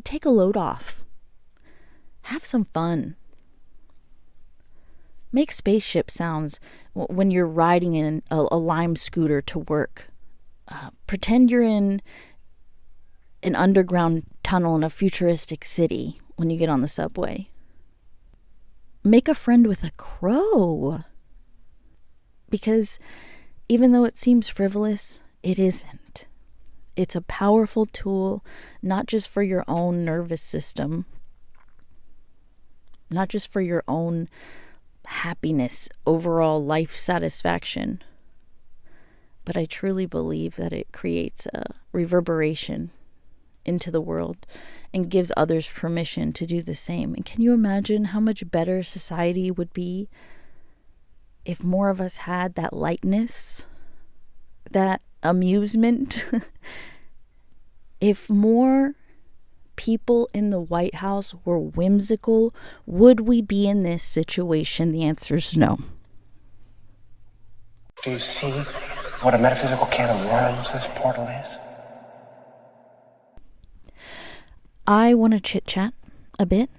Take a load off. Have some fun. Make spaceship sounds when you're riding in a Lime scooter to work. Pretend you're in an underground tunnel in a futuristic city when you get on the subway. Make a friend with a crow. Because even though it seems frivolous, it isn't. It's a powerful tool, not just for your own nervous system, not just for your own happiness, overall life satisfaction, but I truly believe that it creates a reverberation into the world and gives others permission to do the same. And can you imagine how much better society would be if more of us had that lightness, that amusement? If more people in the White House were whimsical, would we be in this situation? The answer is no. Do you see what a metaphysical can of worms this portal is? I want to chit-chat a bit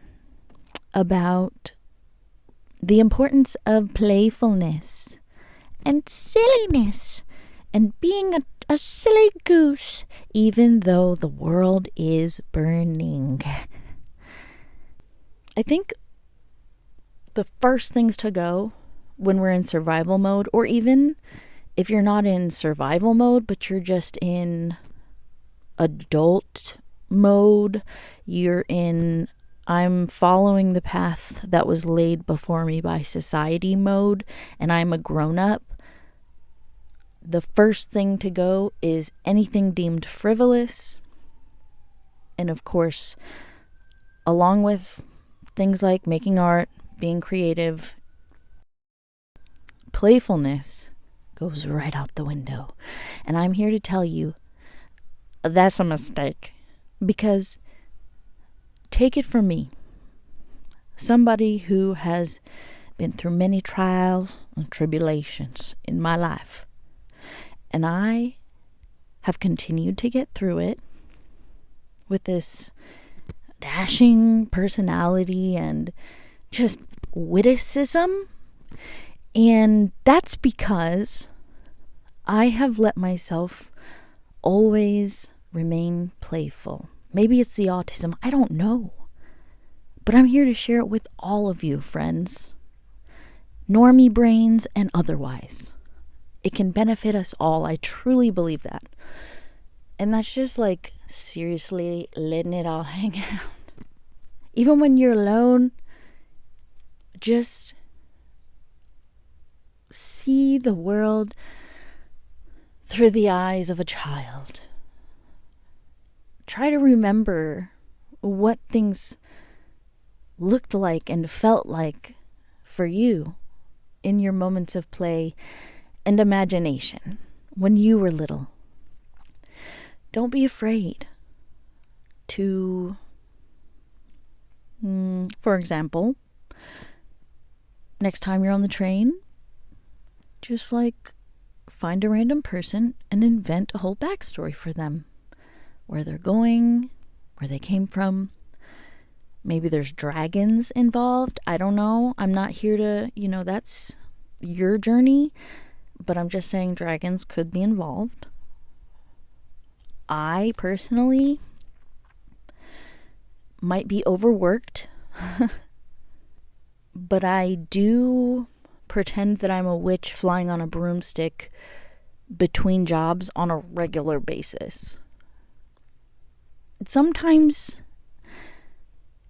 about the importance of playfulness and silliness and being a silly goose, even though the world is burning. I think the first things to go when we're in survival mode, or even if you're not in survival mode, but you're just in adult mode, you're in I'm following the path that was laid before me by society mode, and I'm a grown-up. The first thing to go is anything deemed frivolous. And of course, along with things like making art, being creative, playfulness goes right out the window. And I'm here to tell you that's a mistake. Because take it from me, somebody who has been through many trials and tribulations in my life. And I have continued to get through it with this dashing personality and just witticism. And that's because I have let myself always remain playful. Maybe it's the autism, I don't know. But I'm here to share it with all of you, friends. Normie brains and otherwise. It can benefit us all. I truly believe that. And that's just like seriously letting it all hang out. Even when you're alone, just see the world through the eyes of a child. Try to remember what things looked like and felt like for you in your moments of play and imagination when you were little. Don't be afraid to, for example, next time you're on the train, just like find a random person and invent a whole backstory for them. Where they're going, where they came from. Maybe there's dragons involved. I don't know. I'm not here to, that's your journey. But I'm just saying dragons could be involved. I personally might be overworked. But I do pretend that I'm a witch flying on a broomstick between jobs on a regular basis. Sometimes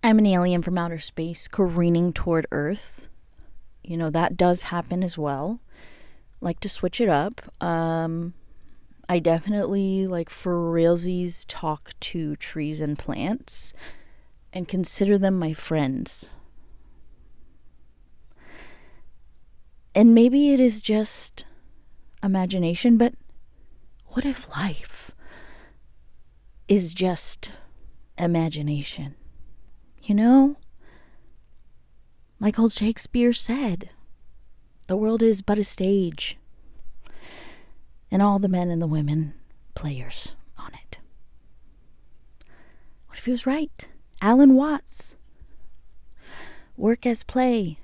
I'm an alien from outer space careening toward Earth. That does happen as well. Like to switch it up. I definitely, for realsies, talk to trees and plants and consider them my friends. And maybe it is just imagination, but what if life is just imagination? Like old Shakespeare said, the world is but a stage, and all the men and the women players on it. What if he was right? Alan Watts. Work as play.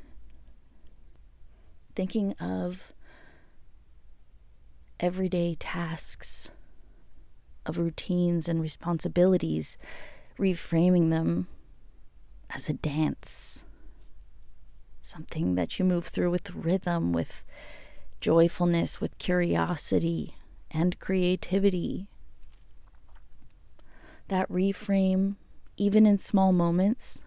Thinking of everyday tasks, of routines and responsibilities, reframing them as a dance. Something that you move through with rhythm, with joyfulness, with curiosity and creativity. That reframe, even in small moments,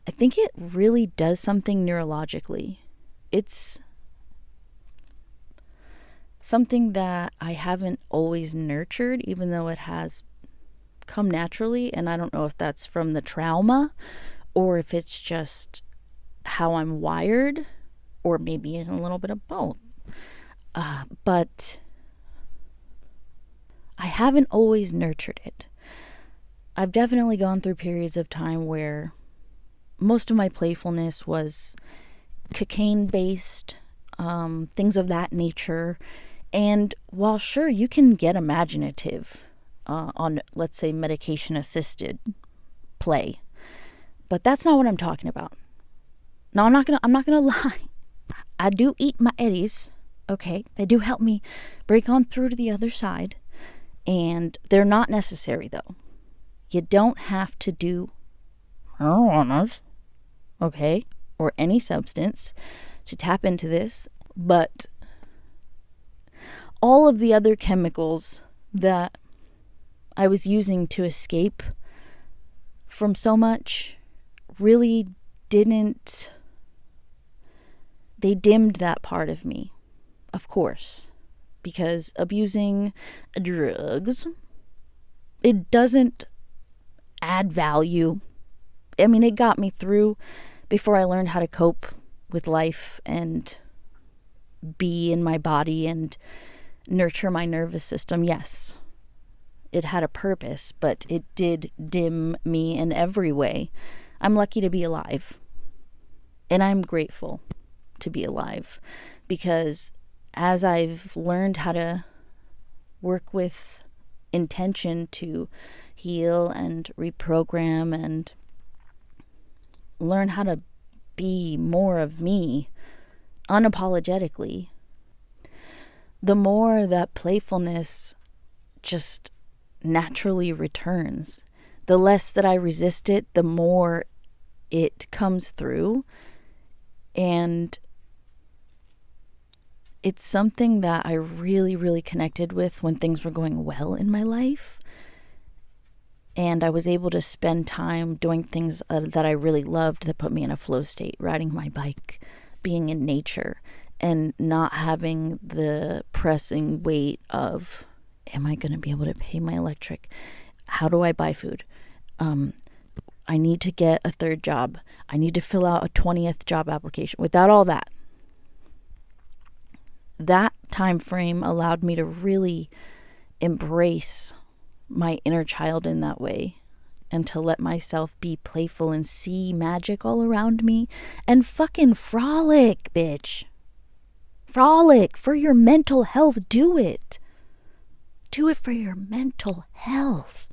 I think it really does something neurologically. It's something that I haven't always nurtured, even though it has come naturally. And I don't know if that's from the trauma or if it's just how I'm wired, or maybe a little bit of both. But I haven't always nurtured it. I've definitely gone through periods of time where most of my playfulness was cocaine-based, things of that nature. And while sure, you can get imaginative on, let's say, medication-assisted play, but that's not what I'm talking about. No, I'm not gonna lie. I do eat my Eddies. Okay, they do help me break on through to the other side, and they're not necessary though. You don't have to do marijuana, okay, or any substance to tap into this, but all of the other chemicals that I was using to escape from so much really didn't. They dimmed that part of me, of course, because abusing drugs, it doesn't add value. I mean, it got me through before I learned how to cope with life and be in my body and nurture my nervous system. Yes, it had a purpose, but it did dim me in every way. I'm lucky to be alive, and I'm grateful to be alive, because as I've learned how to work with intention to heal and reprogram and learn how to be more of me unapologetically, the more that playfulness just naturally returns. The less that I resist it, the more it comes through. And it's something that I really, really connected with when things were going well in my life. And I was able to spend time doing things that I really loved that put me in a flow state, riding my bike, being in nature, and not having the pressing weight of, am I going to be able to pay my electric? How do I buy food? I need to get a third job. I need to fill out a 20th job application. Without all that, that time frame allowed me to really embrace my inner child in that way, and to let myself be playful and see magic all around me and fucking frolic, bitch. Frolic for your mental health. Do it. Do it for your mental health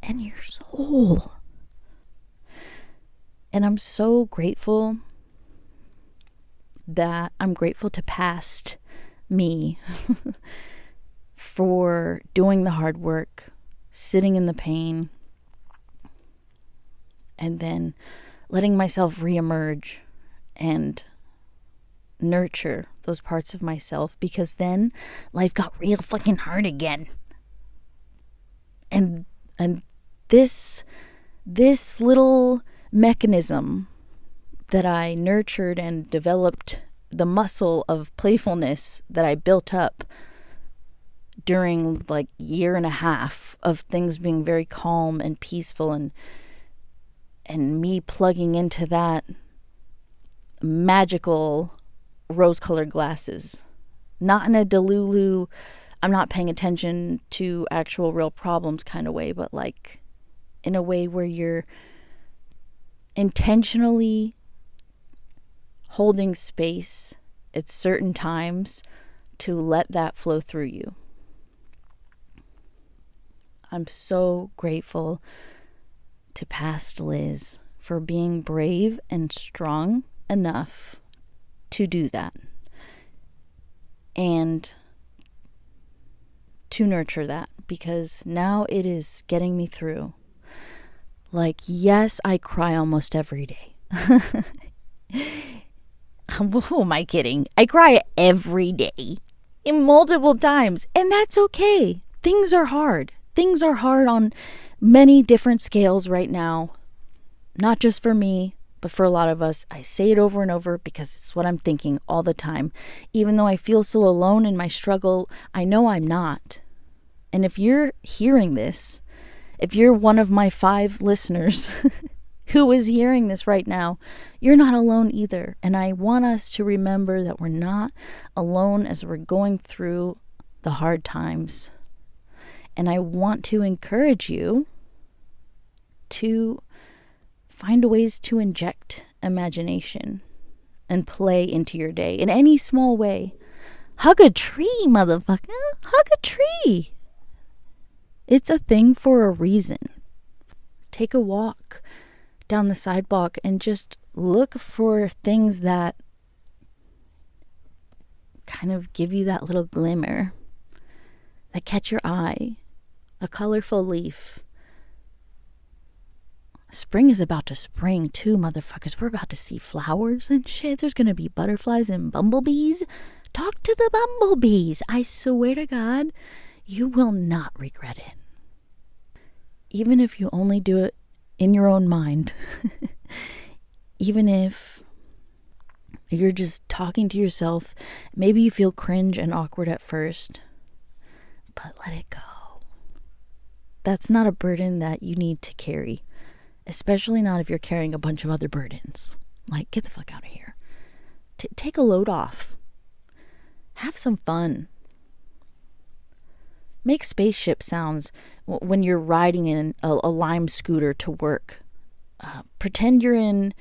and your soul. And I'm so grateful that I'm grateful to past me for doing the hard work, sitting in the pain, and then letting myself reemerge and nurture those parts of myself, because then life got real fucking hard again. And this little mechanism that I nurtured and developed, the muscle of playfulness that I built up during like year and a half of things being very calm and peaceful, and me plugging into that magical rose-colored glasses, not in a delulu, I'm not paying attention to actual real problems kind of way, but like in a way where you're intentionally holding space at certain times to let that flow through you. I'm so grateful to past Liz for being brave and strong enough to do that and to nurture that, because now it is getting me through. Like, yes, I cry almost every day. Who am I kidding? I cry every day, in multiple times, and that's okay. Things are hard. Things are hard on many different scales right now. Not just for me, but for a lot of us. I say it over and over because it's what I'm thinking all the time. Even though I feel so alone in my struggle, I know I'm not. And if you're hearing this, if you're one of my 5 listeners who is hearing this right now, you're not alone either. And I want us to remember that we're not alone as we're going through the hard times. And I want to encourage you to find ways to inject imagination and play into your day in any small way. Hug a tree, motherfucker. Hug a tree. It's a thing for a reason. Take a walk down the sidewalk and just look for things that kind of give you that little glimmer, that catch your eye. A colorful leaf. Spring is about to spring too, motherfuckers. We're about to see flowers and shit. There's gonna be butterflies and bumblebees. Talk to the bumblebees. I swear to God, you will not regret it. Even if you only do it in your own mind. Even if you're just talking to yourself, maybe you feel cringe and awkward at first, but let it go. That's not a burden that you need to carry, especially not if you're carrying a bunch of other burdens. Like, get the fuck out of here. Take a load off. Have some fun. Make spaceship sounds when you're riding in a Lime scooter to work. Pretend you're in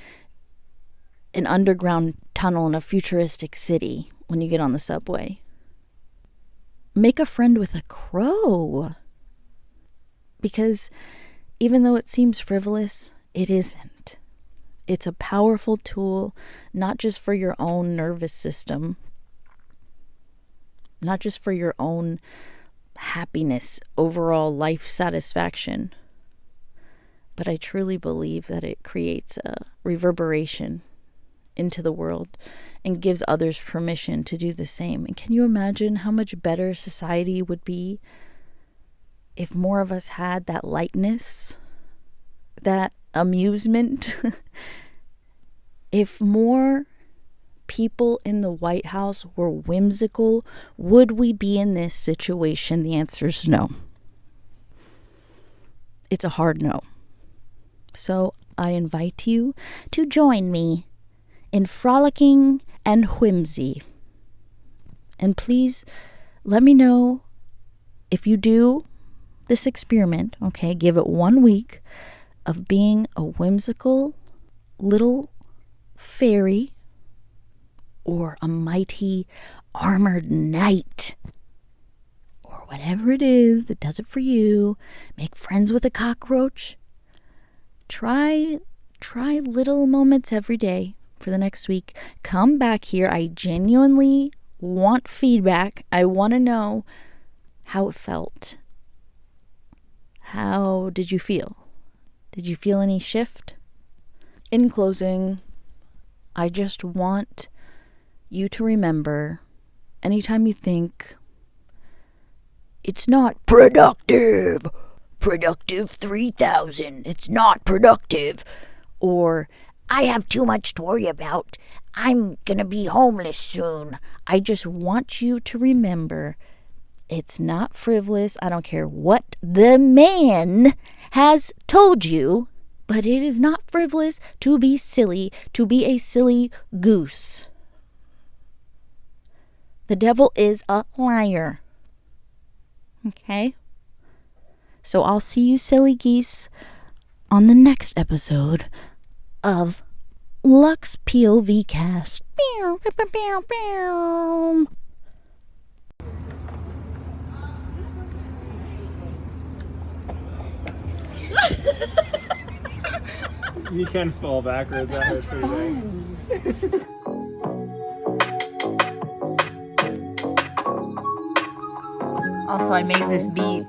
an underground tunnel in a futuristic city when you get on the subway. Make a friend with a crow. Because even though it seems frivolous, it isn't. It's a powerful tool, not just for your own nervous system, not just for your own happiness, overall life satisfaction, but I truly believe that it creates a reverberation into the world and gives others permission to do the same. And can you imagine how much better society would be if more of us had that lightness, that amusement? If more people in the White House were whimsical, would we be in this situation? The answer is no. It's a hard no. So I invite you to join me in frolicking and whimsy. And please let me know if you do this experiment, okay? Give it 1 week of being a whimsical little fairy or a mighty armored knight or whatever it is that does it for you. Make friends with a cockroach. Try little moments every day for the next week. Come back here. I genuinely want feedback. I want to know how it felt. How did you feel? Did you feel any shift? In closing, I just want you to remember, anytime you think it's not productive 3,000, it's not productive, or I have too much to worry about, I'm gonna be homeless soon. I just want you to remember, it's not frivolous. I don't care what the man has told you, but it is not frivolous to be silly, to be a silly goose. The devil is a liar. Okay? So I'll see you silly geese on the next episode of Lux POVcast. You can fall backwards. That hurts pretty bad. Also, I made this beat.